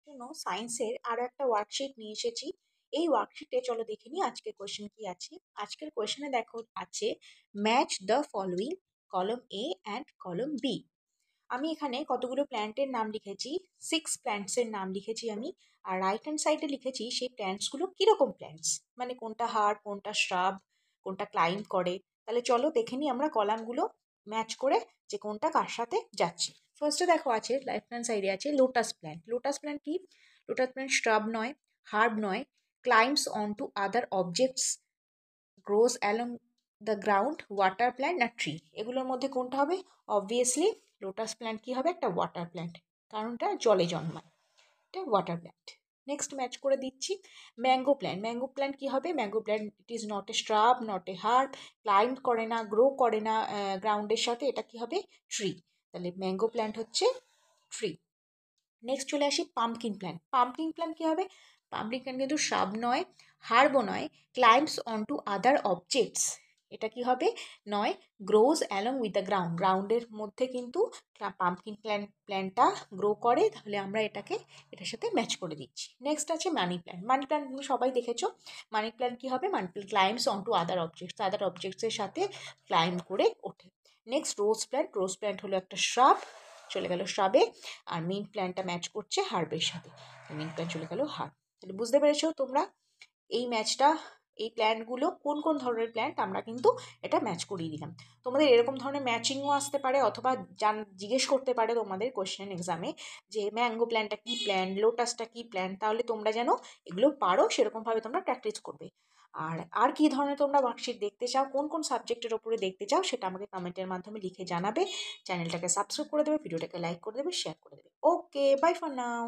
জন্য সায়েন্সের আরো একটা ওয়ার্কশিট নিয়ে এসেছি। এই ওয়ার্কশিটে চলো দেখে নিই আজকের কোয়েশ্চেন কি আছে। আজকের কোয়েশ্চেনে দেখো আছে ম্যাচ দ্য ফলোইং কলম এ অ্যান্ড কলম বি। আমি এখানে কতগুলো প্ল্যান্টের নাম লিখেছি, 6 প্ল্যান্টসের নাম লিখেছি আমি। আর রাইট হ্যান্ড সাইডে লিখেছি সেই প্ল্যান্টসগুলো কিরকম প্ল্যান্টস, মানে কোনটা হার্ড, কোনটা শ্রাব, কোনটা ক্লাইম্ব করে। তাহলে চলো দেখে নিই আমরা কলামগুলো ম্যাচ করে যে কোনটা কার সাথে যাচ্ছে। ফার্স্টে দেখো আছে লেফট হ্যান্ড সাইডে আছে লোটাস প্ল্যান্ট। লোটাস প্ল্যান্ট কি? লোটাস প্ল্যান্ট শ্রাব নয়, হার্ব নয়, ক্লাইম্বস on to other objects, grows along the ground, water plant না ট্রি। এগুলোর মধ্যে কোনটা হবে? অবভিয়াসলি লোটাস প্ল্যান্ট কি হবে? একটা ওয়াটার প্ল্যান্ট, কারণ এটা জলে জন্মায়, এটা ওয়াটার প্ল্যান্ট। নেক্সট ম্যাচ করে দিচ্ছি ম্যাঙ্গো প্ল্যান্ট। ম্যাঙ্গো প্ল্যান্ট কি হবে? Mango plant it is not a shrub, not a herb, climb করে না, গ্রো করে না গ্রাউন্ডের সাথে, এটা কি হবে? ট্রি। তাহলে ম্যাঙ্গো প্ল্যান্ট হচ্ছে ট্রি। নেক্সট চলে আসি পাম্পকিন প্ল্যান্ট। পাম্পকিন প্ল্যান্ট কী হবে? পাম্পকিন প্ল্যান্ট কিন্তু সাব নয়, হার্বও নয়, ক্লাইম্বস অন টু আদার অবজেক্টস, এটা কি হবে? নয়, grows along with the ground, গ্রাউন্ডের মধ্যে কিন্তু পাম্পকিন প্ল্যান্টটা গ্রো করে, তাহলে আমরা এটাকে এটার সাথে ম্যাচ করে দিচ্ছি। নেক্সট আছে মানি প্ল্যান্ট। মানি প্ল্যান্ট সবাই দেখেছো। মানি প্ল্যান্ট কী হবে? Money plant climbs on to other objects, other অবজেক্টসের সাথে ক্লাইম্ব করে ওঠে। Next rose plant. Rose plant হলো একটা শ্রাব, চলে গেল শ্রাবে। আর মিন্ট প্ল্যান্টটা ম্যাচ করছে হার্বের সাথে, মিন্ট প্ল্যান্ট চলে গেল হার্ব। তাহলে বুঝতে পেরেছো তোমরা এই ম্যাচটা, এই প্ল্যান্টগুলো কোন কোন ধরনের প্ল্যান্ট আমরা কিন্তু এটা ম্যাচ করিয়ে দিলাম। তোমাদের এরকম ধরনের ম্যাচিংও আসতে পারে, অথবা জিজ্ঞেস করতে পারে তোমাদের কোয়েশ্চেন এক্সামে যে ম্যাঙ্গো প্ল্যান্টটা কী প্ল্যান্ট, লোটাসটা কী প্ল্যান্ট। তাহলে তোমরা যেন এগুলো পারো সেরকমভাবে তোমরা প্র্যাকটিস করবে। আর কী ধরনের তোমরা ওয়ার্কশিট দেখতে চাও, কোন কোন সাবজেক্টের ওপরে দেখতে চাও, সেটা আমাকে কমেন্টের মাধ্যমে লিখে জানাবে। চ্যানেলটাকে সাবস্ক্রাইব করে দেবে, ভিডিওটাকে লাইক করে দেবে, শেয়ার করে দেবে। ওকে, বাই ফর নাও।